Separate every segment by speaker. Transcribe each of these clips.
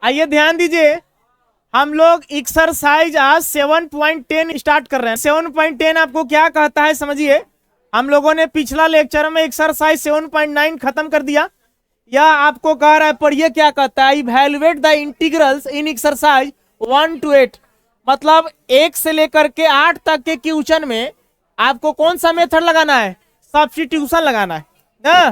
Speaker 1: आइए ध्यान दीजिए, हम लोग एक्सरसाइज आज 7.10 स्टार्ट कर रहे हैं। 7.10 आपको क्या कहता है समझिए। हम लोगों ने पिछला लेक्चर में एक्सरसाइज 7.9 खत्म कर दिया। यह आपको कह रहा है, पढ़िए क्या कहता है, evaluate the integrals in exercise 1 to 8। मतलब 1 से लेकर के 8 तक के क्वेश्चन में आपको कौन सा मेथड लगाना है, सब्स्टिट्यूशन लगाना है ना।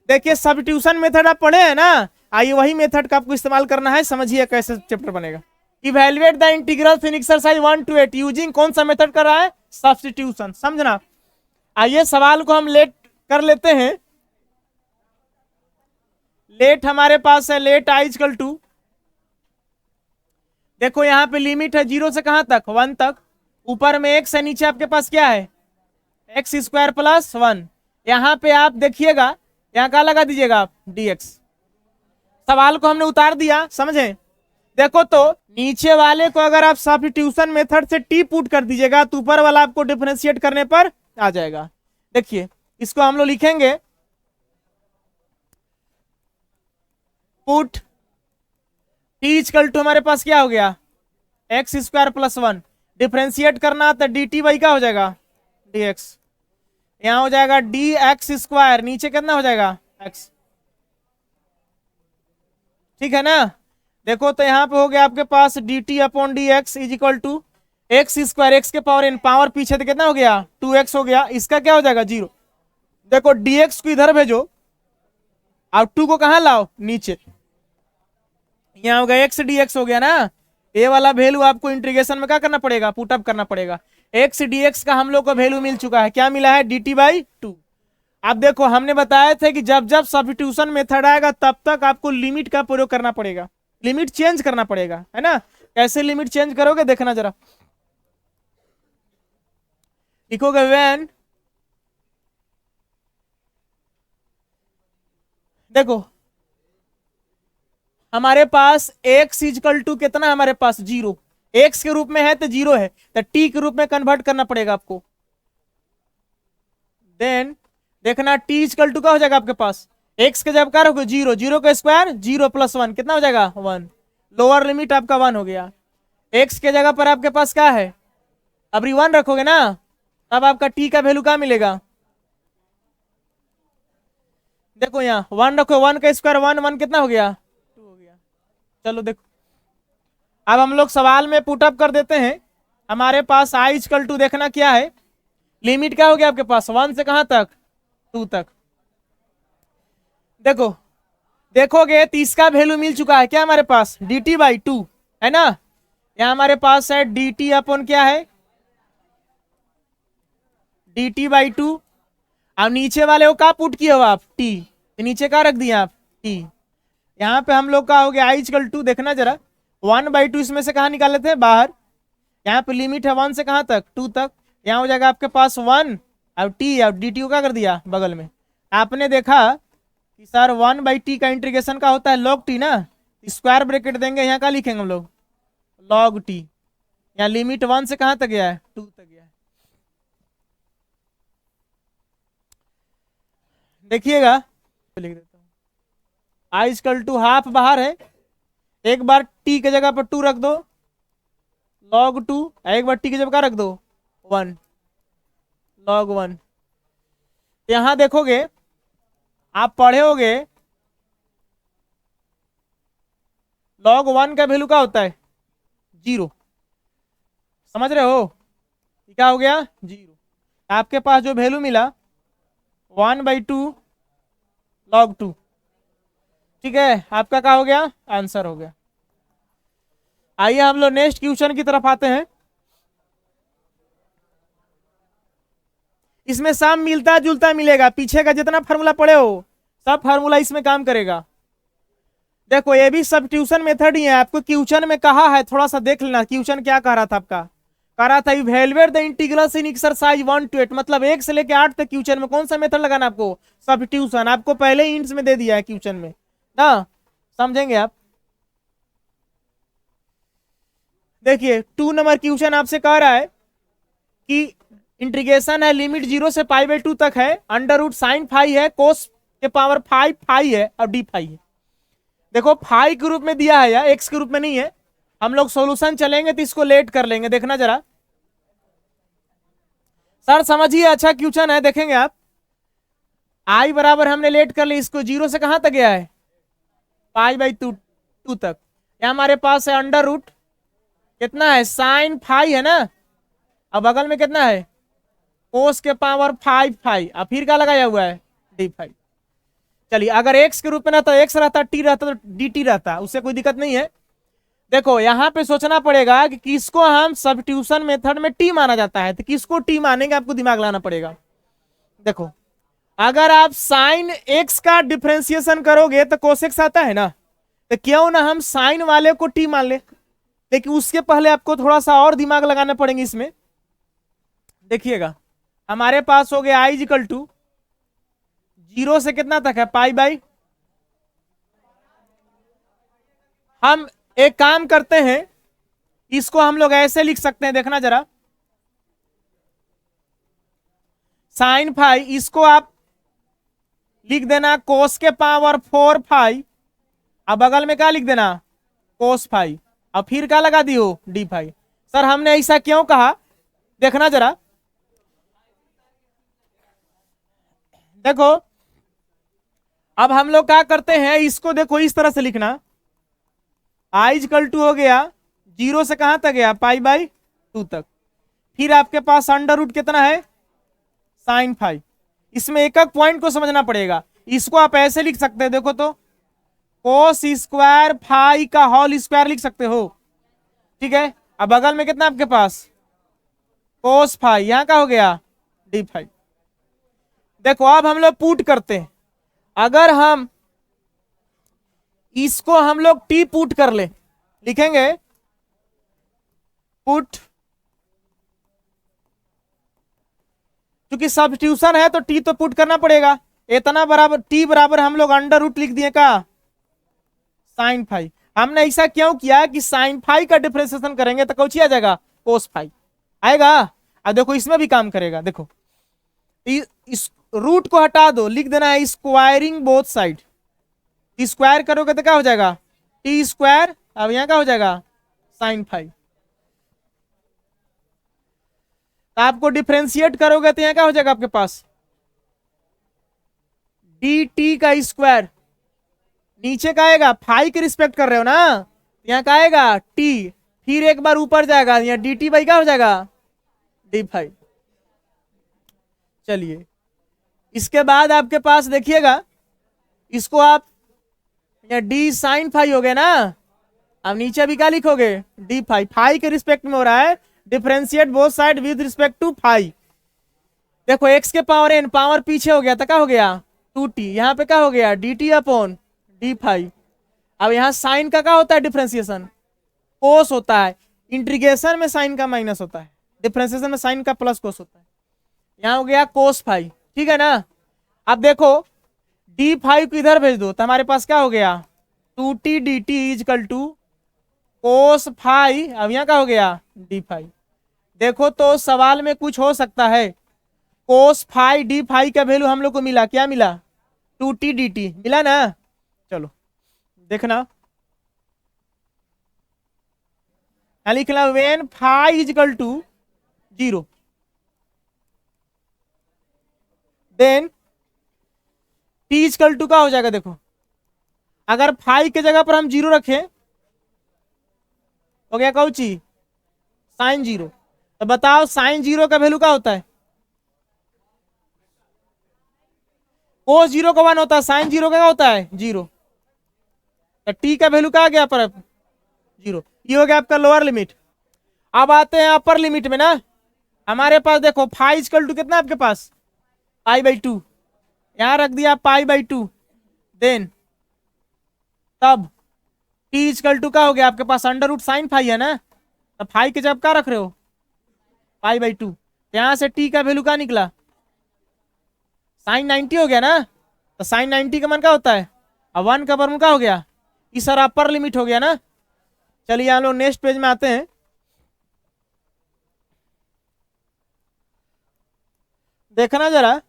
Speaker 1: देखिए सब्स्टिट्यूशन मेथड आप पढ़े हैं ना, आइए वही मेथड का आपको इस्तेमाल करना है। समझिए कैसे चैप्टर बनेगा। Evaluate the integrals in exercise 1 to 8 using कौन सा मेथड कर रहा है, सब्स्टिट्यूशन। समझना। आइए सवाल को हम लेट कर लेते हैं। लेट हमारे पास है, लेट आई इक्वल टू, देखो यहाँ पे लिमिट है 0 से कहां तक, 1 तक। ऊपर में x है, नीचे आपके पास क्या है, एक्स स्क्वायर प्लस 1। यहाँ पे आप देखिएगा, यहाँ क्या लगा दीजिएगा आप, dx। सवाल को हमने उतार दिया, समझे। देखो तो नीचे वाले को अगर आप सब्स्टिट्यूशन मेथड से टी पुट कर दीजिएगा तो ऊपर वाला आपको डिफरेंशिएट करने पर आ जाएगा। देखिए इसको हम लोग लिखेंगे, पुट टी इक्वल टू हमारे पास क्या हो गया, एक्स स्क्वायर प्लस 1। डिफरेंशिएट करना तो डी टी बाई क्या हो जाएगा, डी एक्स। यहां हो जाएगा डी एक्स स्क्वायर, नीचे कितना हो जाएगा, एक्स। ठीक है ना। देखो तो यहाँ पे हो गया आपके पास d t upon d x is equal to x square, x के पावर इन, पावर पीछे तो कितना हो गया, 2x हो गया। इसका क्या हो जाएगा, 0। देखो dx को इधर भेजो और 2 को कहां लाओ, नीचे। यहाँ हो गया x dx हो गया ना। ये वाला वैल्यू आपको इंटीग्रेशन में क्या करना पड़ेगा, पुटअप करना पड़ेगा। x dx का हम लोग को वैल्यू मिल चुका है, क्या मिला है, dt बाई 2। अब देखो हमने बताया था कि जब जब सब्स्टिट्यूशन मेथड आएगा तब तक आपको लिमिट का प्रयोग करना पड़ेगा, लिमिट चेंज करना पड़ेगा, है ना। कैसे लिमिट चेंज करोगे देखना जरा। लिखोगे व्हेन, देखो हमारे पास x इक्वल टू कितना, हमारे पास 0। x के रूप में है तो 0 है, तो t के रूप में कन्वर्ट करना पड़ेगा आपको। देन देखना t इक्वल टू क्या हो जाएगा आपके पास, x के जब क्या रखोगे 0, 0 का स्क्वायर 0 प्लस 1 कितना हो जाएगा, 1। लोअर लिमिट आपका 1 हो गया। x के जगह पर आपके पास क्या है, अब 1 रखोगे ना, तब आपका t का वैल्यू क्या मिलेगा। देखो यहाँ 1 रखो, 1 का स्क्वायर 1, 1 कितना हो गया, 2 हो गया। चलो देखो अब हम लोग सवाल में पुटअप कर देते हैं। हमारे पास आई इक्वल टू देखना क्या है, लिमिट क्या हो गया आपके पास, 1 से कहां तक, 2 तक। देखो देखोगे तो इसका वैल्यू मिल चुका है क्या हमारे पास, डी टी बाई 2, है ना। यहाँ हमारे पास है डी टी अपॉन क्या है, डी टी बाई 2। अब नीचे वाले को क्या पुट किए हो आप, टी, तो नीचे क्या रख दिया आप, टी। यहाँ पे हम लोग का हो गया आई इक्वल टू, देखना जरा 1/2 इसमें से कहाँ निकाल लेते हैं, बाहर। यहाँ पे लिमिट है 1 से कहाँ तक, 2 तक। यहाँ हो जाएगा आपके पास 1 और टी, और डी टी को क्या कर दिया बगल में। आपने देखा कि सर 1/t का इंटीग्रेशन का होता है log t ना, स्क्वायर ब्रैकेट देंगे, यहाँ क्या लिखेंगे हम लोग, log t। यहाँ लिमिट 1 से कहाँ तक गया है, 2 तक गया है। देखिएगा लिख देता हूँ, आई इक्वल टू हाफ बाहर है, एक बार t के जगह पर 2 रख दो, log 2, एक बार t की जगह रख दो 1, log 1। यहां देखोगे आप पढ़े होगे log 1 का वैल्यू क्या होता है, 0। समझ रहे हो, क्या हो गया, 0। आपके पास जो वैल्यू मिला 1/2 log 2, ठीक है, आपका क्या हो गया, आंसर हो गया। आइए हम लोग नेक्स्ट क्वेश्चन की तरफ आते हैं। इसमें सब मिलता जुलता मिलेगा, पीछे का जितना फार्मूला पढ़े हो सब फार्मूला इसमें काम करेगा। देखो ये भी सब्स्टिट्यूशन मेथड ही है, आपको क्वेश्चन में कहा है, थोड़ा सा देख लेना क्वेश्चन क्या कह रहा था आपका। कह रहा था evaluate the integrals in exercise 1 to 8, मतलब 1 से लेकर 8 तक क्वेश्चन में कौन सा मेथड लगाना आपको, सब्स्टिट्यूशन। आपको पहले ही इंट्स में दे दिया है क्वेश्चन में ना, समझेंगे आप। देखिए 2 नंबर क्वेश्चन आपसे कह रहा है कि इंटीग्रेशन है, लिमिट 0 से π/2 तक है, अंडर रूट साइन फाई है, कोस के पावर 5 फाई है और डी फाई है। देखो फाई के रूप में दिया है या एक्स के रूप में नहीं है। हम लोग सॉल्यूशन चलेंगे तो इसको लेट कर लेंगे, देखना जरा सर, समझिए अच्छा क्वेश्चन है, देखेंगे आप। आई बराबर हमने लेट कर ली, इसको जीरो से कहां तक गया है, पाई बाई टू तक। यहाँ हमारे पास है अंडर रूट कितना है, साइन फाई है ना, अब बगल में कितना है, कोस के पावर फाइव फाई, अब फिर क्या लगाया हुआ है, डी फाइव। चलिए अगर एक्स के रूप में रहता, एक्स रहता, टी रहता तो डी टी रहता, उससे कोई दिक्कत नहीं है। देखो यहाँ पे सोचना पड़ेगा कि किसको हम सब्स्टिट्यूशन मेथड में टी माना जाता है, तो किसको टी मानेंगे, आपको दिमाग लाना पड़ेगा। देखो अगर आप साइन एक्स का डिफ्रेंसिएशन करोगे तो कोसेक्स आता है ना, तो क्यों ना हम साइन वाले को टी मान ले, लेकिन उसके पहले आपको थोड़ा सा और दिमाग लगाना पड़ेंगे इसमें। देखिएगा हमारे पास हो गया आई इक्वल टू जीरो से कितना तक है, पाई बाई, हम एक काम करते हैं, इसको हम लोग ऐसे लिख सकते हैं, देखना जरा, साइन फाई, इसको आप लिख देना कोस के पावर फोर फाई, अब बगल में क्या लिख देना, कोस फाई, अब फिर क्या लगा दियो, डी फाई। सर हमने ऐसा क्यों कहा, देखना जरा, देखो अब हम लोग क्या करते हैं, इसको देखो इस तरह से लिखना, आई इक्वल टू हो गया जीरो से कहां तक गया, पाई बाई टू तक, फिर आपके पास अंडर रूट कितना है, साइन फाइव। इसमें एक एक पॉइंट को समझना पड़ेगा, इसको आप ऐसे लिख सकते हैं, देखो तो कोस स्क्वायर फाई का होल स्क्वायर लिख सकते हो, ठीक है। अब बगल में कितना आपके पास, कोस फाई, यहां का हो गया डी फाइव। देखो अब हम लोग पुट करते हैं, अगर हम इसको हम लोग टी पुट कर ले, लिखेंगे पुट, क्योंकि सब्स्टिट्यूशन है तो टी तो पुट करना पड़ेगा, इतना बराबर टी बराबर हम लोग अंडर रूट लिख दिए का साइन फाइव। हमने ऐसा क्यों किया कि साइन फाइव का डिफरेंशिएशन करेंगे तो कौन आ जाएगा, कोस फाइव आएगा। अब देखो इसमें भी काम करेगा, देखो इस रूट को हटा दो, लिख देना है स्क्वायरिंग बोथ साइड, स्क्वायर करोगे तो क्या हो जाएगा, टी स्क्वायर, अब यहां क्या हो जाएगा, साइन फाइव। तो आपको डिफ्रेंशिएट करोगे तो यहां क्या हो जाएगा आपके पास, डी टी का स्क्वायर, नीचे का आएगा फाइव के रिस्पेक्ट कर रहे हो ना, यहाँ का आएगा टी, फिर एक बार ऊपर जाएगा, यहाँ डी टी बाई क्या हो जाएगा, डी फाइव। चलिए इसके बाद आपके पास देखिएगा, इसको आप यहाँ डी साइन फाइव हो गए ना, अब नीचे भी क्या लिखोगे, डी फाइव, फाइव के रिस्पेक्ट में हो रहा है, differentiate both side with respect to five. देखो एक्स के पावर एन, पावर पीछे हो गया तो क्या हो गया, टू टी, यहाँ पे क्या हो गया, D t upon D five. अब यहाँ साइन का क्या होता है, डिफरेंशिएशन कोस होता है, इंटीग्रेशन में साइन का माइनस होता है, डिफरेंशिएशन में साइन का प्लस कोस होता है, यहाँ हो गया कोस फाइव, ठीक है ना। अब देखो डी फाइव को इधर भेज दो तो हमारे पास क्या हो गया, two T D T equal to cos five, अब यहाँ क्या हो गया, डी फाइव। देखो तो सवाल में कुछ हो सकता है, कोस फाइव डी फाइव का वैल्यू हम लोग को मिला, क्या मिला, टू टी डी टी मिला ना। चलो देखना, लिखना when five equal to zero, then T equal to का हो जाएगा, देखो अगर फाइव के जगह पर हम जीरो रखें हो गया कौची, साइन जीरो, तो बताओ साइन जीरो का वैल्यू क्या होता है, कोस जीरो का वन होता है, साइन जीरो का क्या होता है, जीरो, तो टी का वैल्यू क्या आ गया पर जीरो, ये हो गया आपका लोअर लिमिट। अब आते हैं अपर लिमिट में ना, हमारे पास देखो फाइव इजकल टू कितना आपके पास, पाई बाई टू, यहां रख दिया पाई बाई टू, देन तब टी इजकल टू का हो गया आपके पास अंडर रूट साइन फाइव है ना, तो फाइव के जब क्या रख रहे हो, पाई बाई टू, यहां से टी का वैल्यू क्या निकला, साइन 90 हो गया ना, तो साइन 90 का मन क्या होता है, अब वन का वर्म क्या हो गया, इस सारा अपर लिमिट हो गया ना। चलिए हम लोग नेक्स्ट पेज में आते हैं, देखना जरा,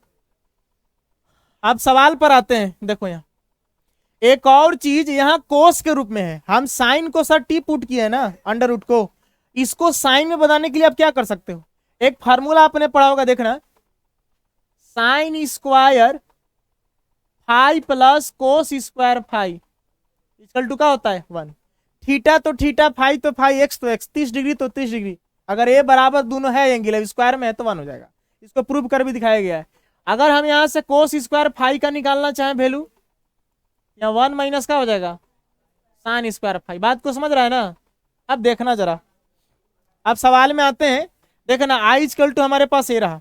Speaker 1: आप सवाल पर आते हैं, देखो यहाँ एक और चीज यहाँ कोस के रूप में है, हम साइन को सर टी पुट किए है ना अंडर रूट को, इसको साइन में बनाने के लिए आप क्या कर सकते हो, एक फार्मूला आपने पढ़ा होगा, देखना, sine square phi plus cos square phi equal to क्या होता है 1। थीटा तो थीटा, फाई तो फाई, एक्स तो एक्स, 30 डिग्री तो 30 डिग्री, अगर ए बराबर दोनों है एंगल, अब स्क्वायर में है तो 1 हो जाएगा। इसको प्रूव कर भी दिखाया गया है। अगर हम यहाँ से कोस स्क्वायर फाई का निकालना चाहें वैल्यू, यहाँ 1 माइनस का हो जाएगा साइन स्क्वायर फाई। बात को समझ रहा है ना? अब देखना जरा, अब सवाल में आते हैं, देखना आई इक्वल टू हमारे पास ये रहा,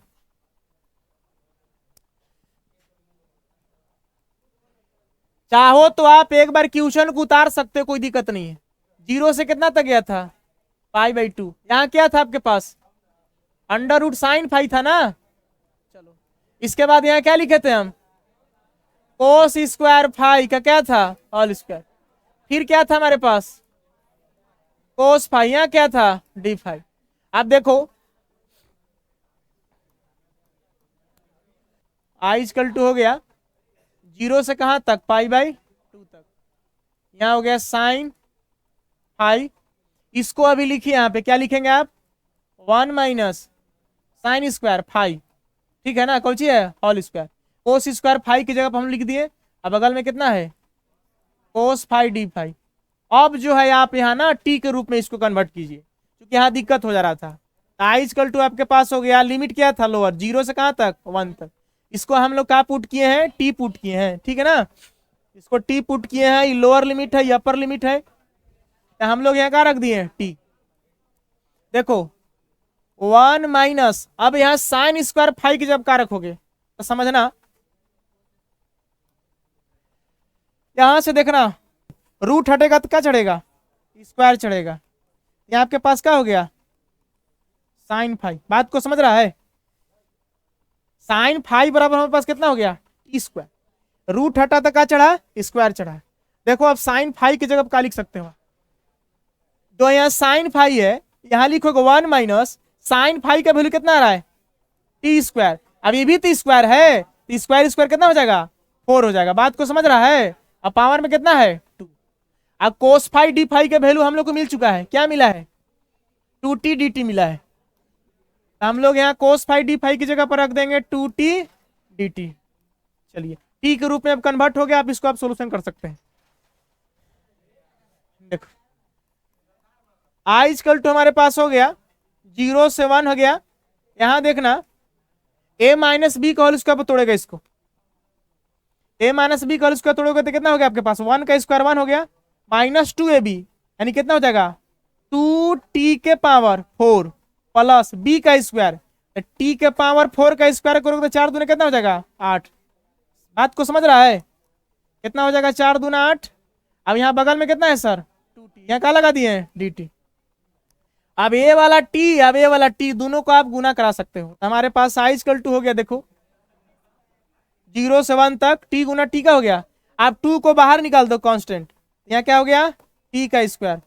Speaker 1: चाहो तो आप एक बार क्वेश्चन को उतार सकते हो, कोई दिक्कत नहीं है। 0 से कितना तक गया था π/2, यहाँ क्या था आपके पास अंडर रूट साइन फाई था ना। चलो इसके बाद यहाँ क्या लिखे थे हम, कोस स्क्वायर फाई का क्या था ऑल स्क्वायर, फिर क्या था हमारे पास कोस फाई, यहाँ क्या था डी फाई। अब देखो आई इक्वल टू हो गया 0 से कहां तक π/2 तक, यहाँ हो गया साइन फाई, इसको अभी लिखिए यहाँ पे क्या लिखेंगे आप 1 माइनस साइन स्क्वायर फाई, ठीक है ना, कौन सी है whole square, cos square phi की जगह पर हम लिख दिए, अब बगल में कितना है कोस फाई डी फाई। अब जो है आप यहाँ ना टी के रूप में इसको कन्वर्ट कीजिए, क्योंकि यहाँ दिक्कत हो जा रहा था। आई इक्वल टू आपके पास हो गया, लिमिट क्या था लोअर 0 से कहां तक 1 तक, इसको हम लोग क्या पुट किए हैं टी पुट किए हैं, ठीक है ना, इसको टी पुट किए हैं, ये लोअर लिमिट है ये अपर लिमिट है, तो हम लोग यहाँ क्या रख दिए टी। देखो 1 माइनस, अब यहाँ साइन स्क्वायर फाई की जब क्या रखोगे तो समझना, यहां से देखना रूट हटेगा तो क्या चढ़ेगा स्क्वायर चढ़ेगा, यहाँ आपके पास क्या हो गया साइन फाई। बात को समझ रहा है, साइन फाई बराबर हमारे पास कितना हो गया टी स्क्वायर, रूट हटा तो क्या चढ़ा स्क्वायर चढ़ा। देखो अब साइन फाई की जगह क्या लिख सकते हो, तो यहाँ साइन फाई है, यहाँ लिखोगे 1 माइनस साइन फाई का वैल्यू कितना आ रहा है टी स्क्वायर, अब ये भी तो स्क्वायर है, तो स्क्वायर स्क्वायर कितना हो जाएगा 4 हो जाएगा। बात को समझ रहा है, अब पावर में कितना है 2। अब कोस फाई डी फाई का वैल्यू हम लोग को मिल चुका है, क्या मिला है 2t dt मिला है, तो हम लोग यहाँ कोस फाई डी फाई की जगह पर रख देंगे 2t dt। चलिए t के रूप में अब कन्वर्ट हो गया, आप इसको आप सोल्यूशन कर सकते हैं। देखो आई इक्वल टू हमारे पास हो गया 0 से 1 हो गया, यहां देखना a माइनस बी का होल स्क्वायर तोड़ेगा इसको, a माइनस बी का होल स्क्वायर तोड़ोगे तो कितना हो गया आपके पास 1 का स्क्वायर 1 हो गया, माइनस 2ab यानी कितना हो जाएगा 2t के पावर 4 प्लस b का स्क्वायर, t के पावर 4 का स्क्वायर करोगे तो 4 दूने कितना हो जाएगा 8। बात को समझ रहा है, कितना हो जाएगा 4 दूना 8। अब यहाँ बगल में कितना है सर 2t, यहाँ क्या लगा दिए dt। अब ये वाला t अब ये वाला t दोनों को आप गुना करा सकते हो, तो हमारे पास आई इक्वल टू हो गया, देखो 0 से 1 तक t गुना t का हो गया, आप 2 को बाहर निकाल दो कांस्टेंट, यहाँ क्या हो गया t का स्क्वायर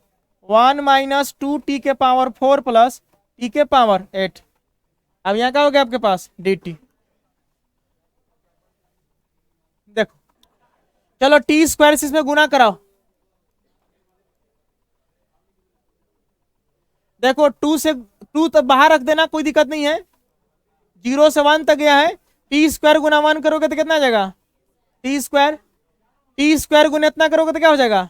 Speaker 1: 1 माइनस 2t के पावर 4 प्लस t के पावर 8। अब यहाँ क्या हो गया आपके पास dt। देखो चलो t स्क्वायर से इसमें गुना कराओ, देखो 2 तो बाहर रख देना कोई दिक्कत नहीं है, 0 से 1 तक गया है, टी स्क्वायर गुना 1 करोगे तो कितना आ जाएगा टी स्क्वायर गुना इतना करोगे तो क्या हो जाएगा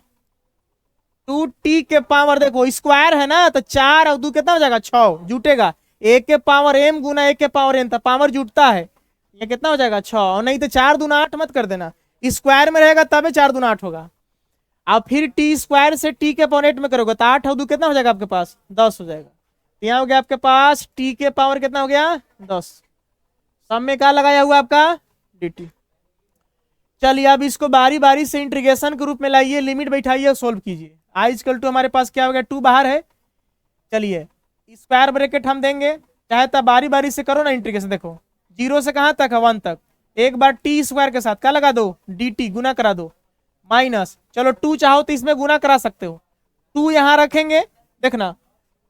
Speaker 1: 2t के पावर, देखो स्क्वायर है ना तो 4 और 2 कितना हो जाएगा 6 जुटेगा, एक के पावर m गुना एक के पावर n, तो पावर जुटता है, ये कितना हो जाएगा 6, और नहीं तो 4 दूना 8 मत कर देना, स्क्वायर में रहेगा तब 4 दूना 8 होगा। अब फिर टी स्क्वायर से टी के पावर 8 में करोगे तो 8 और 2 कितना हो जाएगा आपके पास 10 हो जाएगा, तो यहाँ हो गया आपके पास टी के पावर कितना हो गया 10, सब में क्या लगाया हुआ आपका dt। चलिए अब इसको बारी बारी से इंटीग्रेशन के रूप में लाइए, लिमिट बैठाइए और सोल्व कीजिए। आई इक्वल टू हमारे पास क्या हो गया 2 बाहर है, चलिए स्क्वायर ब्रैकेट हम देंगे, चाहे तब बारी बारी से करो ना इंटीग्रेशन। देखो 0 से कहां तक है 1 तक, एक बार टी स्क्वायर के साथ क्या लगा दो dt गुना करा दो, माइनस चलो 2 चाहो तो इसमें गुना करा सकते हो, 2 यहाँ रखेंगे, देखना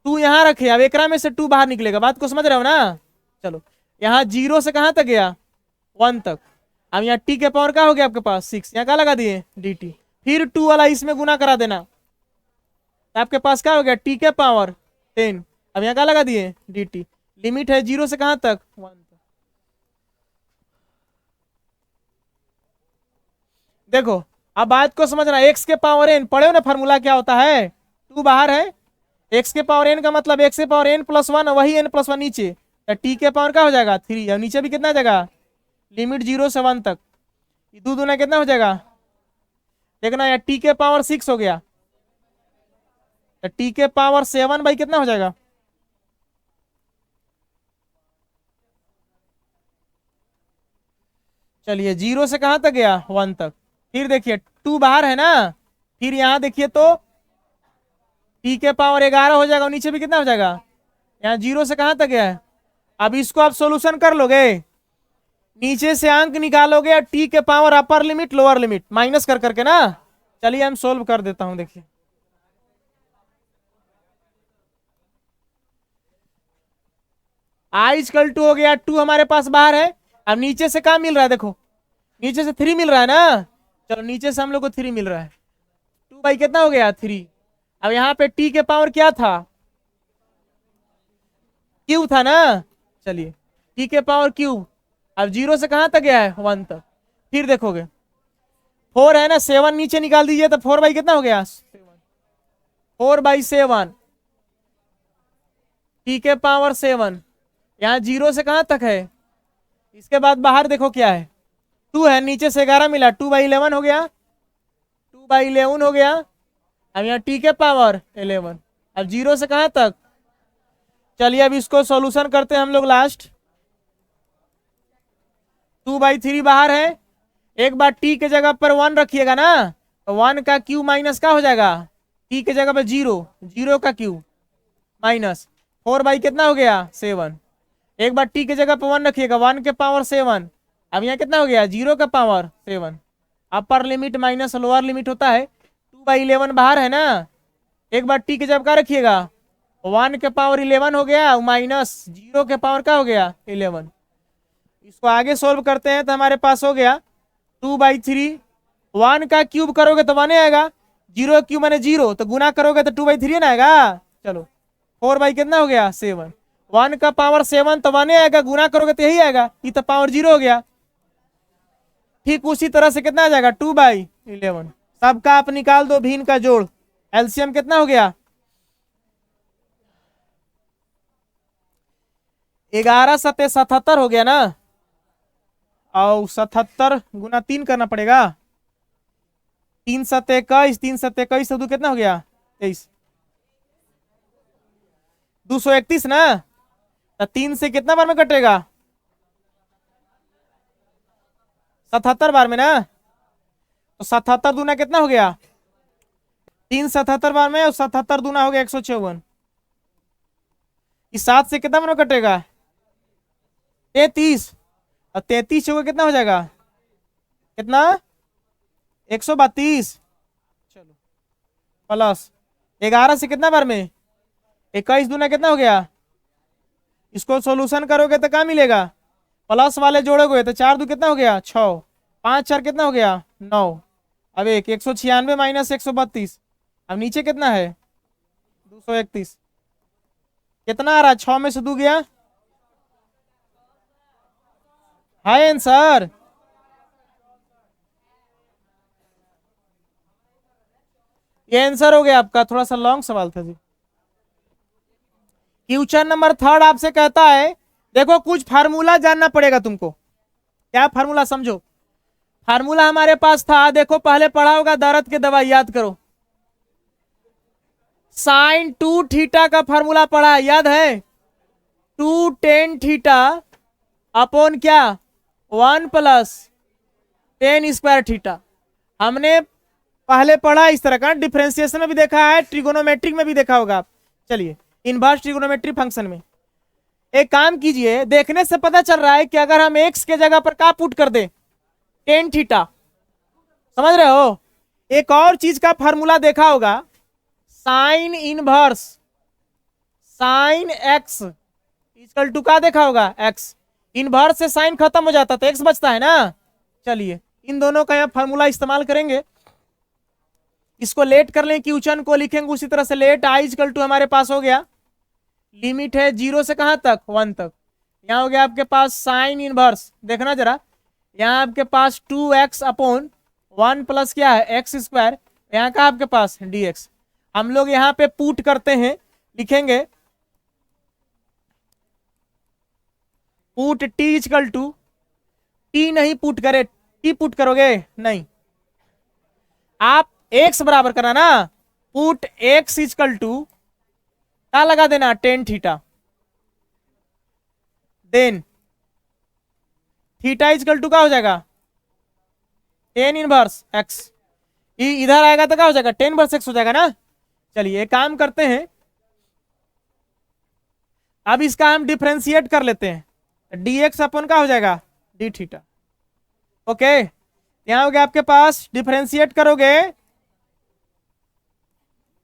Speaker 1: 2 यहाँ रखे, अब एकरा में से 2 बाहर निकलेगा। बात को समझ रहे हो ना, चलो यहाँ 0 से कहां तक गया 1 तक, अब यहाँ t के पावर क्या हो गया आपके पास 6, यहाँ क्या लगा दिए dt, फिर 2 वाला इसमें गुना करा देना, तो आपके पास क्या हो गया, टी के पावर 10। अब यहाँ क्या लगा दिए, डी टी। लिमिट है 0 से कहां तक, 1 तक। देखो अब बात को समझना, एक्स के पावर एन पढ़े हो ना फार्मूला क्या होता है, 2 बाहर है, एक्स के पावर एन का मतलब एक्स के पावर एन प्लस 1, वही एन प्लस 1 नीचे, तो टी के पावर क्या हो जाएगा 3। अब नीचे भी कितना आ जाएगा, लिमिट 0 से 1 तक, दो दूना कितना हो जाएगा, देखना यार, टी के पावर 6 हो गया, तो टी के पावर 7 भाई कितना हो जाएगा, चलिए 0 से कहां तक गया, 1 तक। फिर देखिए 2 बाहर है ना, फिर यहां देखिए तो टी के पावर 11 हो जाएगा, और नीचे भी कितना हो जाएगा, यहाँ 0 से कहां तक गया है। अब इसको आप सोल्यूशन कर लोगे, नीचे से अंक निकालोगे, टी के power upper limit lower limit minus कर करके ना। चलिए हम सोल्व कर देता हूं, देखिए आई इक्वल टू हो गया 2 हमारे पास बाहर है। अब नीचे से क्या मिल रहा है, देखो नीचे से 3 मिल रहा है ना, चलो नीचे से हम लोग को 3 मिल रहा है, 2 बाई कितना हो गया 3। अब यहाँ पे टी के पावर क्या था, क्यूब था ना, चलिए टी के पावर क्यूब। अब 0 से कहां तक गया है, 1 तक। फिर देखोगे 4 है ना, 7 नीचे निकाल दीजिए, तो 4 बाई कितना हो गया, 4/7, टी के पावर 7। यहाँ 0 से कहां तक है, इसके बाद बाहर देखो क्या है, 2 है, नीचे से 11 मिला, 2/11 हो गया, 2/11 हो गया। अब यहाँ टी के पावर 11। अब 0 से कहां तक, चलिए अब इसको सॉल्यूशन करते हैं हम लोग लास्ट। 2/3 बाहर है, एक बार टी के जगह पर 1 रखिएगा ना, तो 1 का क्यूब माइनस का हो जाएगा, टी के जगह पर 0, 0 का क्यूब माइनस 4 बाई कितना हो गया 7। एक बार टी के जगह पर 1 रखिएगा, 1 के पावर 7। अब यहाँ कितना हो गया, 0 का power 7। Upper limit minus lower limit होता है, 2/11 बाहर है ना, एक बार टी के जगह क्या रखिएगा, 1 के पावर 11 हो गया, माइनस 0 के पावर क्या हो गया 11। इसको आगे सोल्व करते हैं, तो हमारे पास हो गया 2/3, 1 का क्यूब करोगे तो 1 आएगा, 0 क्यूब मैंने 0, तो गुना करोगे तो 2/3 ना आएगा। चलो 4 बाई कितना हो गया 7, 1 का पावर 7 तो 1 आएगा, गुना करोगे तो यही आएगा, ये तो पावर 0 हो गया। ठीक उसी तरह से कितना आ जाएगा 2/11, सबका आप निकाल दो भिन्न का जोड़, एलसीएम कितना हो गया 11 सत्ते 77 हो गया ना, और 77 गुना 3 करना पड़ेगा, 3 सत्ते 21, 3 सत्ते 21 तो कितना हो गया 23, 231 ना, तो 3 से कितना बार में कटेगा 77 बार में ना, तो 77 दूना कितना हो गया 3 77 बार में, और 77 दूना हो गया 154। इस 7 से कितना बार में कटेगा 33, और 33 से कितना हो जाएगा कितना 132, चलो प्लस 11 से कितना बार में 21 दूना कितना हो गया, इसको सॉल्यूशन करोगे तो क्या मिलेगा, प्लस वाले जोड़ोगे तो 4 दू कितना हो गया 6, 5 4 कितना हो गया 9। अब 196 माइनस 132, अब नीचे कितना है 231, कितना आ रहा है 6 में से 2 गया, है आंसर। ये आंसर हो गया आपका, थोड़ा सा लॉन्ग सवाल था जी। क्वेश्चन नंबर 3 आपसे कहता है, देखो कुछ फार्मूला जानना पड़ेगा तुमको, क्या फार्मूला समझो। फार्मूला हमारे पास था, देखो पहले पढ़ा होगा दर्द के दवाई, याद करो, साइन 2 थीटा का फार्मूला पढ़ा, याद है 2 tan थीटा अपॉन क्या 1 + tan स्क्वायर थीटा। हमने पहले पढ़ा इस तरह का, डिफरेंशिएशन में भी देखा है, ट्रिगोनोमेट्रिक में भी देखा होगा आप। चलिए इनवर्स ट्रिगोनोमेट्री फंक्शन में एक काम कीजिए, देखने से पता चल रहा है कि अगर हम x के जगह पर क्या पुट कर दे tan थीटा, समझ रहे हो। एक और चीज का फार्मूला देखा होगा, sine inverse sine x equal to का देखा होगा x, इनवर्स से साइन खत्म हो जाता तो x बचता है ना। चलिए इन दोनों का यहाँ फार्मूला इस्तेमाल करेंगे, इसको लेट कर लें, क्यूचन को लिखेंगे उसी तरह से लेट आई इक्वल टू हमारे पास हो गया, लिमिट है 0 से कहां तक 1 तक। यहाँ हो गया आपके पास साइन इनवर्स, देखना जरा, यहाँ आपके पास 2x अपॉन 1 प्लस क्या है एक्स स्क्वायर, यहाँ का आपके पास dx। हम लोग यहाँ पे पुट करते हैं, लिखेंगे put t equal to, T नहीं पुट करे, टी पुट करोगे नहीं, आप x बराबर करना ना, पुट x इक्वल टू क्या लगा देना tan theta, then theta equal to क्या हो जाएगा टेन इनवर्स एक्स, इधर आएगा तो क्या हो जाएगा टेन इनवर्स एक्स हो जाएगा ना। चलिए काम करते हैं, अब इसका हम डिफरेंशिएट कर लेते हैं, dx अपन का हो जाएगा डी थीटा। ओके, यहां हो गया आपके पास, डिफरेंशिएट करोगे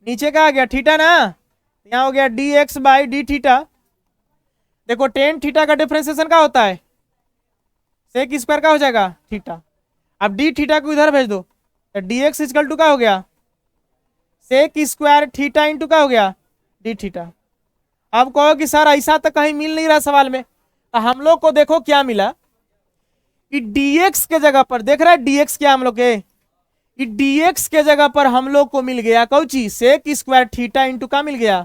Speaker 1: नीचे का आ गया थीटा ना, यहां हो गया dx बाई डी थीटा। देखो टेन थीटा का डिफरेंशिएशन क्या होता है सेक स्क्वायर का हो जाएगा थीटा, अब डी थीटा को इधर भेज दो, तो dx इक्वल टू का हो गया सेक स्क्वायर थीटा इंटू का हो गया डी थीटा। अब कहो कि सर ऐसा तो कहीं मिल नहीं रहा सवाल में, तो हम लोग को देखो क्या मिला कि dx के जगह पर, देख रहा है dx क्या हम लोग के, कि dx के जगह पर हम लोग को मिल गया कौन चीज सेक स्क्वायर थीटा इंटू का मिल गया,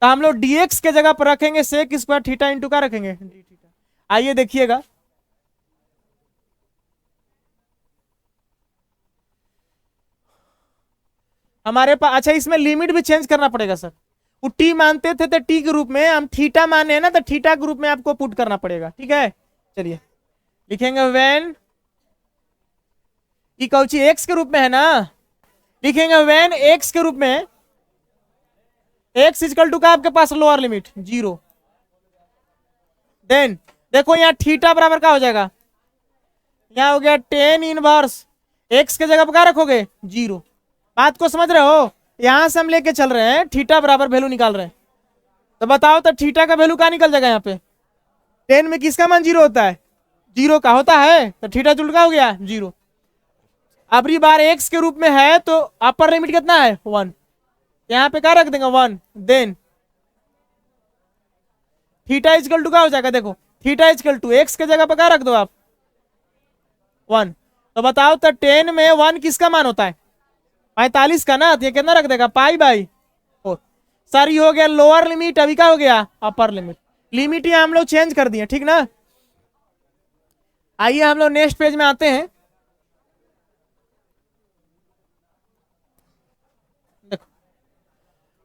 Speaker 1: तो हम लोग dx के जगह पर रखेंगे सेक स्क्वायर थीटा इंटू का रखेंगे डी थीटा। आइए देखिएगा, हमारे पास, अच्छा इसमें लिमिट भी चेंज करना पड़ेगा सर, वो टी मानते थे तो टी के रूप में, हम थीटा माने हैं ना तो थीटा के रूप में आपको पुट करना पड़ेगा, ठीक है। चलिए लिखेंगे व्हेन ई कौची एक्स के रूप में है ना, लिखेंगे व्हेन एक्स के रूप में, एक्स इक्वल टू का आपके पास लोअर लिमिट 0, देन देखो यहाँ थीटा बराबर का हो जाएगा, यहाँ हो गया टेन इनवर्स एक्स के जगह पर क्या रखोगे 0। बात को समझ रहे हो, यहां से हम लेके चल रहे हैं थीटा बराबर वैल्यू निकाल रहे हैं, तो बताओ तो थीटा का वैल्यू क्या निकल जाएगा यहाँ पे, टेन में किसका मान 0 होता है 0 का होता है, तो थीटा जुड़ का हो गया 0। अबरी बार एक्स के रूप में है तो अपर लिमिट कितना है 1, यहाँ पे क्या रख देंगे 1, देन थीटा इक्वल टू क्या हो जाएगा, देखो थीटा इक्वल टू एक्स के जगह पर क्या रख दो आप 1, तो बताओ तो 10 में 1 किसका मान होता है 45 का ना, तो ये कितना रख देगा पाई बाई 4। सर ये हो गया लोअर लिमिट, अभी क्या हो गया अपर लिमिट, लिमिट ये हम लोग चेंज कर दिए, ठीक ना। आइए हम लोग नेक्स्ट पेज में आते हैं, देखो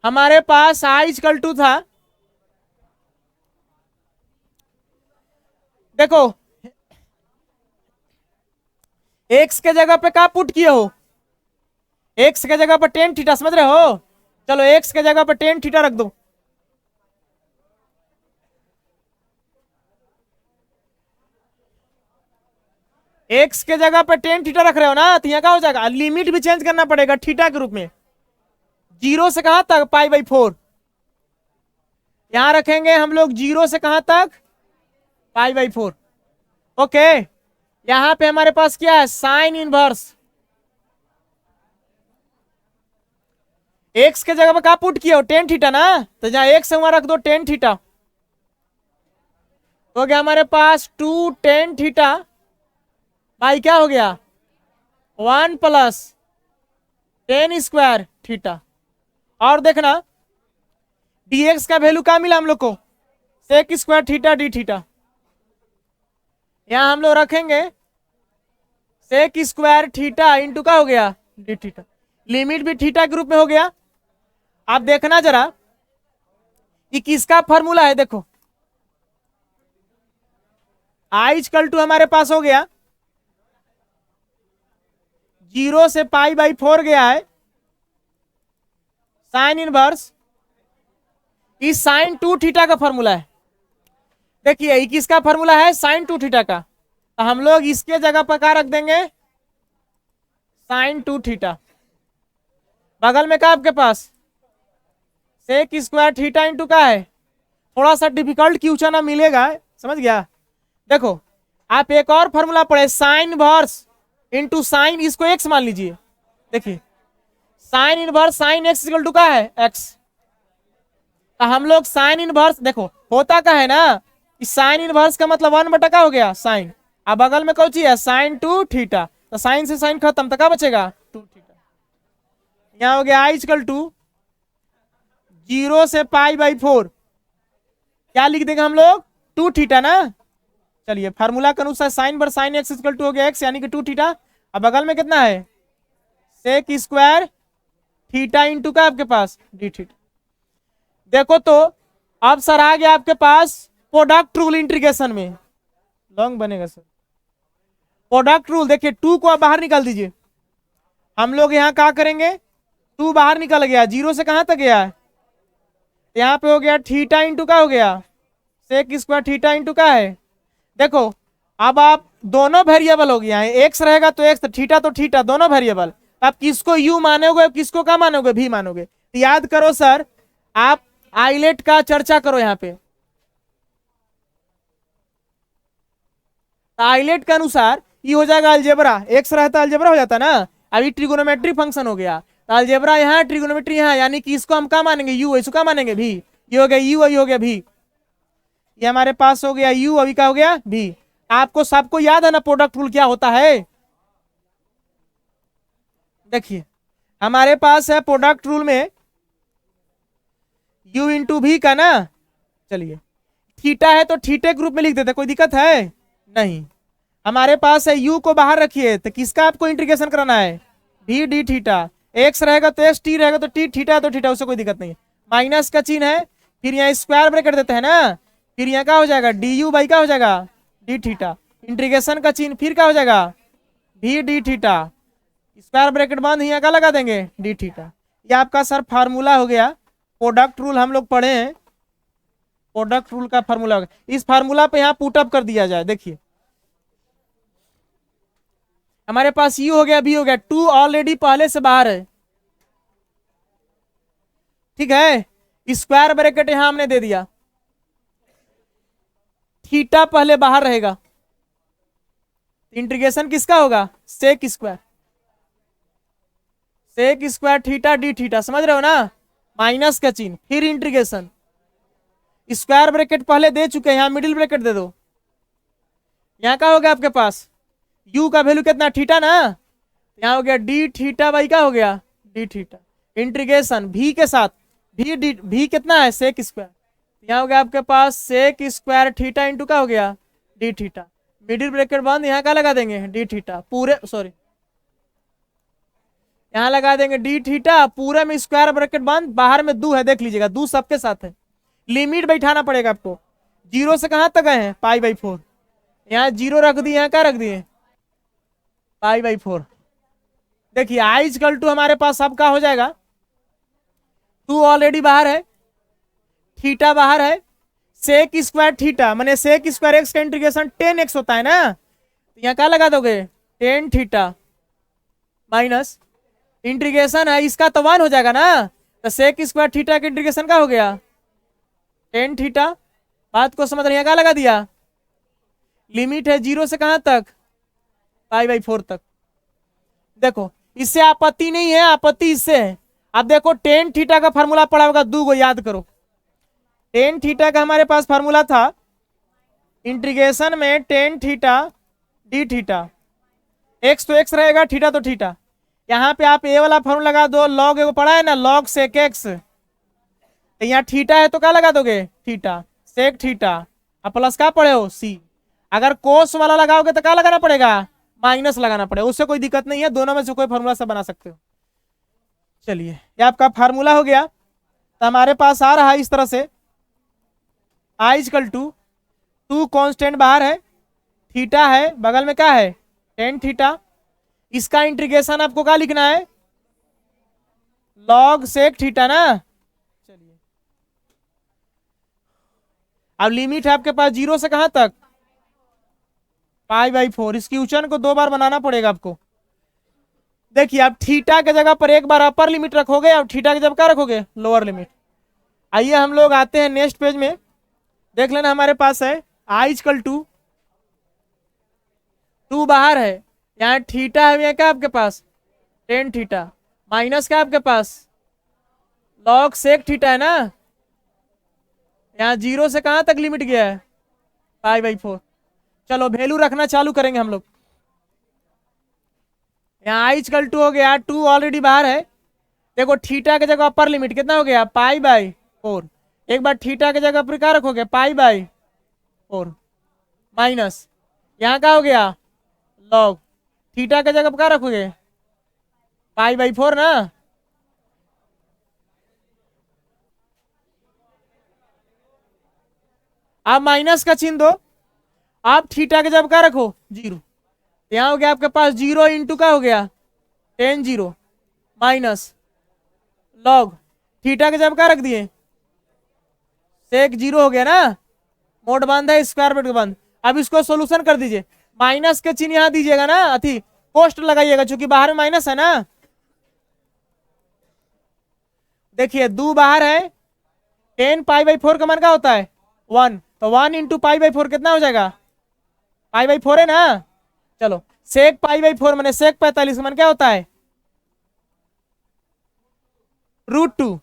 Speaker 1: हमारे पास आई इक्वल टू था, देखो एक्स के जगह पे क्या पुट किए हो, एक्स के जगह पर टेन थीटा, समझ रहे हो, चलो एक्स के जगह पर टेन थीटा रख दो, एक्स के जगह पर टेन थीटा रख रहे हो ना, तो यहाँ क्या हो जाएगा लिमिट भी चेंज करना पड़ेगा थीटा के रूप में, 0 से कहां तक पाई बाई 4, यहां रखेंगे हम लोग 0 से कहां तक पाई बाई 4। ओके, यहां पे हमारे पास क्या है साइन इनवर्स, एक्स के जगह पर क्या पुट किया हो टेन थीटा ना, तो जहां एक्स से वहां रख दो टेन थीटा, हो गया हमारे पास 2 टेन थीटा भाई क्या हो गया 1 प्लस टेन स्क्वायर थीटा। और देखना dx का वैल्यू क्या मिला हम लोग को sec square theta D theta, यहां हम लोग रखेंगे सेक स्क्वायर थीटा इंटू का हो गया डी थीटा, लिमिट भी थीटा के रूप में हो गया। आप देखना जरा ये किसका फॉर्मूला है, देखो आई इक्वल टू हमारे पास हो गया 0 से पाई बाई 4 गया है साइन इनवर्स, इस साइन 2 थीटा का फॉर्मूला है, देखिए ये किसका फॉर्मूला है साइन 2 थीटा का, तो हम लोग इसके जगह पर क्या रख देंगे साइन 2 थीटा, बगल में क्या आपके पास सेक स्क्वायर थीटा इंटू का है, थोड़ा सा डिफिकल्ट क्वेश्चन ना मिलेगा, समझ गया। देखो आप एक और फॉर्मूला पढ़े साइन वर्स इंटू साइन, इसको एक्स मान लीजिए, देखिए sine inverse sine X equal to का है एक्स, तो हम लोग साइन इनवर्स देखो होता का है ना कि साइन इनवर्स का मतलब 1 बटा का हो गया साइन, अब बगल में कौन सी है साइन टू थीटा, तो साइन से साइन खत्म तो क्या बचेगा 2 थीटा। यहाँ हो गया आई इक्वल टू 0 से π/4, क्या लिख देंगे हम लोग 2 थीटा ना। चलिए फार्मूला के अनुसार साइन बर साइन एक्स इक्वल टू हो गया एक्स यानी कि 2 थीटा, अब बगल में कितना है सेक स्क्वायर थीटा इंटू का आपके पास डी थीटा। देखो तो अब सर आ गया आपके पास प्रोडक्ट रूल इंटीग्रेशन में, लॉन्ग बनेगा सर प्रोडक्ट रूल। देखिए 2 को आप बाहर निकाल दीजिए, हम लोग यहाँ क्या करेंगे 2 बाहर निकल गया, 0 से कहां तक गया है, यहाँ पे हो गया थीटा इंटू का हो गया सेक स्क्वायर थीटा इंटू का है। देखो अब आप दोनों वेरिएबल हो गया है, एक्स रहेगा तो एक्स, तो थीटा दोनों वेरिएबल, आप किसको यू मानोगे किसको क्या मानोगे भी मानोगे। तो याद करो सर आप आइलेट का चर्चा करो यहाँ पे, आइलेट के अनुसार ये हो जाएगा अलजेब्रा, एक्स रहता अलजेब्रा हो जाता ना, अभी ट्रिगोनोमेट्री फंक्शन हो गया, तो अलजेब्रा यहाँ ट्रिगोनोमेट्री यहाँ, यानी कि इसको हम क्या मानेंगे यू, इसको क्या मानेंगे भी, ये हो गया यू ये हो गया भी, ये हमारे पास हो गया यू अभी का हो गया भी। आपको सबको याद है ना प्रोडक्ट रूल क्या होता है, देखिए हमारे पास है प्रोडक्ट रूल में u इंटू भी का ना, चलिए थीटा है तो थीटे के रूप में लिख देते, कोई दिक्कत है नहीं। हमारे पास है u को बाहर रखिए तो किसका आपको इंटीग्रेशन कराना है भी डी थीटा, एक्स रहेगा तो एक्स, टी रहेगा तो टी, थीटा तो थीटा, उससे कोई दिक्कत नहीं है। माइनस का चिन्ह है, फिर यहाँ स्क्वायर ब्रैकेट देते हैं ना, फिर यहाँ क्या हो जाएगा डी यू बाई का हो जाएगा डी थीटा, इंटीग्रेशन का चिन्ह फिर क्या हो जाएगा भी डी थीटा, स्क्वायर ब्रैकेट बंद यहाँ का लगा देंगे डी थीटा। ये आपका सर फार्मूला हो गया, प्रोडक्ट रूल हम लोग पढ़े हैं, प्रोडक्ट रूल का फार्मूला हो गया। इस फार्मूला पे यहाँ पुट अप कर दिया जाए, देखिए हमारे पास यू हो गया भी हो गया, 2 ऑलरेडी पहले से बाहर है, ठीक है, स्क्वायर ब्रैकेट यहां हमने दे दिया, थीटा पहले बाहर रहेगा, इंटीग्रेशन किसका होगा sec square theta D theta, समझ रहे हो ना, माइनस का चिन्ह फिर इंटीग्रेशन, स्क्वायर ब्रैकेट पहले दे चुके हैं, यहां मिडिल ब्रैकेट दे दो, यहां का होगा आपके पास u का वैल्यू कितना थीटा ना, यहाँ हो गया डी थीटा बाई का हो गया डी थीटा, इंटीग्रेशन भी के साथ भी कितना है सेक स्क्वायर, यहाँ हो गया आपके पास सेक स्क्वायर थीटा इंटू का हो गया डी थीटा, मिडिल ब्रैकेट बंद, यहाँ का लगा देंगे डी थीटा पूरे, सॉरी यहाँ लगा देंगे डी थीटा पूरे में स्क्वायर ब्रैकेट बंद, बाहर में दू है देख लीजिएगा, दू सबके साथ है, लिमिट बैठाना पड़ेगा आपको, 0 से कहां तक गए हैं π/4, यहाँ 0 रख दिए, यहाँ क्या रख दिए π/4। देखिए आई इक्वल टू हमारे पास सबका हो जाएगा, 2 ऑलरेडी बाहर है, थीटा बाहर है, सेक स्क्वायर थीटा माने सेक स्क्वायर एक्स का इंटीग्रेशन 10x होता है ना, तो यहाँ क्या लगा दोगे 10 थीटा माइनस इंटीग्रेशन है इसका तो 1 हो जाएगा ना, तो सेक स्क्वायर थीटा का इंटीग्रेशन का हो गया 10 थीटा, बात को समझ रहे हैं, क्या लगा दिया, लिमिट है 0 से कहां तक π/4 तक। देखो इससे आपत्ति नहीं है, आपत्ति इससे है, अब देखो 10 थीटा का फार्मूला पड़ा होगा, 2 को याद करो, 10 थीटा का हमारे पास फार्मूला था इंटीग्रेशन में 10 थीटा डी थीटा, एक्स तो एक्स रहेगा थीटा तो थीटा, यहाँ पे आप ए वाला फार्मूला लगा दो, लॉग एगो पढ़ा है ना लॉग सेक एक्स, तो यहाँ थीटा है तो क्या लगा दोगे थीटा सेक थीटा, अब प्लस क्या पढ़े हो सी, अगर कोस वाला लगाओगे तो क्या लगाना पड़ेगा माइनस लगाना पड़ेगा, उससे कोई दिक्कत नहीं है, दोनों में से कोई फार्मूला से बना सकते हो। चलिए ये आपका फार्मूला हो गया, तो हमारे पास आ रहा है इस तरह से आई इक्वल टू 2 कॉन्स्टेंट बाहर है, थीटा है बगल में क्या है 10 थीटा, इसका इंटीग्रेशन आपको क्या लिखना है लॉग सेक थीटा ना। चलिए अब लिमिट है आपके पास 0 से कहां तक π/4, इसकी उच्चारण को 2 बार बनाना पड़ेगा आपको। देखिए आप थीटा के जगह पर एक बार अपर लिमिट रखोगे, अब थीटा की जगह क्या रखोगे लोअर लिमिट। आइए हम लोग आते हैं नेक्स्ट पेज में, देख लेना हमारे पास है आई इक्वल टू 2 बाहर है, यहाँ थीटा है, यहाँ क्या आपके पास टेन थीटा माइनस क्या आपके पास लॉग सेक थीटा है ना। यहाँ 0 से कहां तक लिमिट गया है π/4। चलो वैल्यू रखना चालू करेंगे हम लोग। यहाँ आई इक्वल टू हो गया 2 ऑलरेडी बाहर है। देखो थीटा की जगह अपर लिमिट कितना हो गया π/4। एक बार थीटा की जगह पर क्या रखोगे π/4 माइनस यहाँ क्या हो गया लॉग थीटा की जगह पर क्या रखोगे π/4 ना। आप माइनस का चिन्ह दो, आप थीटा के जब क्या रखो 0। यहाँ हो गया आपके पास 0 इंटू का हो गया tan 0 माइनस लॉग थीटा के जब क्या रख दिए सेक 0 हो गया ना। मोड बंद है स्क्वायर ब्रैकेट बंद। अब इसको सोल्यूशन कर दीजिए, माइनस के चिन्ह यहाँ दीजिएगा ना, अथी पोस्ट लगाइएगा क्योंकि बाहर में माइनस है ना। देखिए 2 बाहर है, 10 π/4 का मान क्या होता है 1, तो 1 इंटू π/4 कितना हो जाएगा π/4 है ना। चलो सेक π/4 मैंने सेक 45 का मान क्या होता है √2।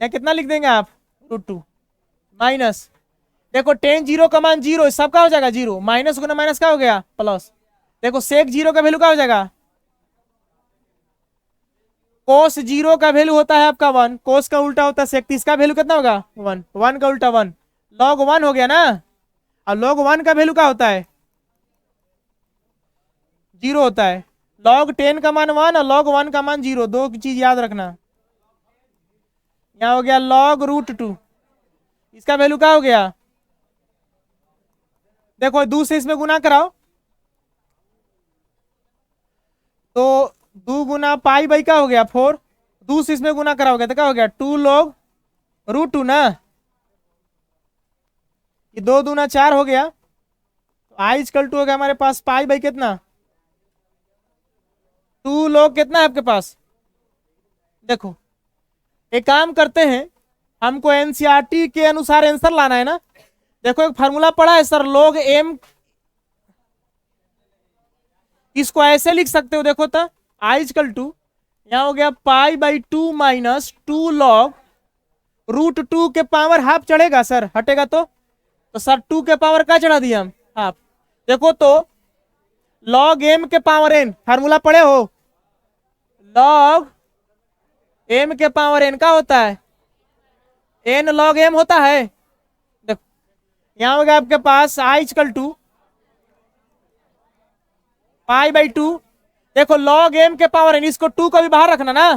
Speaker 1: या कितना लिख देंगे आप √2 माइनस देखो tan 0 का मान 0 सबका हो जाएगा 0 माइनस गुना माइनस क्या हो गया प्लस। देखो सेक 0 का वैल्यू क्या हो जाएगा कोस 0 का वैल्यू होता है आपका 1, कोस का उल्टा होता है सेक, इसका वैल्यू कितना होगा 1, 1 का उल्टा 1 लॉग 1 हो गया ना। और लॉग 1 का वैल्यू क्या होता है 0 होता है। लॉग 10 का मान 1 और लॉग 1 का मान 0, दो चीज याद रखना। यहाँ हो गया लॉग √2, इसका वैल्यू क्या हो गया देखो 2 से इसमें गुना कराओ तो 2 गुना π/, क्या हो गया 4, 2 से इसमें गुना कराओगे तो क्या हो गया 2 log √2 ना। ये 2 दूना 4 हो गया, तो आई इक्वल टू हो गया हमारे पास π/, कितना 2 log कितना है आपके पास। देखो एक काम करते हैं, हमको एनसीईआरटी के अनुसार आंसर लाना है ना। देखो एक फार्मूला पढ़ा है सर log m, इसको ऐसे लिख सकते हो देखो तो आई इक्वल टू यहाँ हो गया π/2 माइनस 2 log √2 के पावर हाफ चढ़ेगा सर, हटेगा तो सर 2 के पावर क्या चढ़ा दिया हम हाफ। देखो तो log m के पावर n फार्मूला पढ़े हो, log m के पावर n का होता है n log m होता है। देखो यहाँ हो गया आपके पास आई इक्वल टू π/2। देखो log m के पावर n, इसको 2 को भी बाहर रखना ना,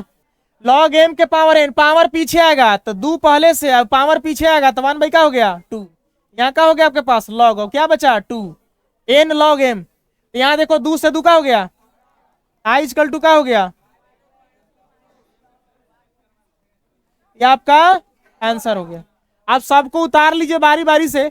Speaker 1: log m के पावर n पावर पीछे आएगा तो 2 पहले से, अब पावर पीछे आएगा तो 1/, क्या हो गया 2। यहाँ का हो गया आपके पास log, और क्या बचा 2 n log m। यहाँ देखो 2 से 2 का हो गया आई इक्वल टू का हो गया, ये आपका आंसर हो गया। आप सबको उतार लीजिए बारी बारी से।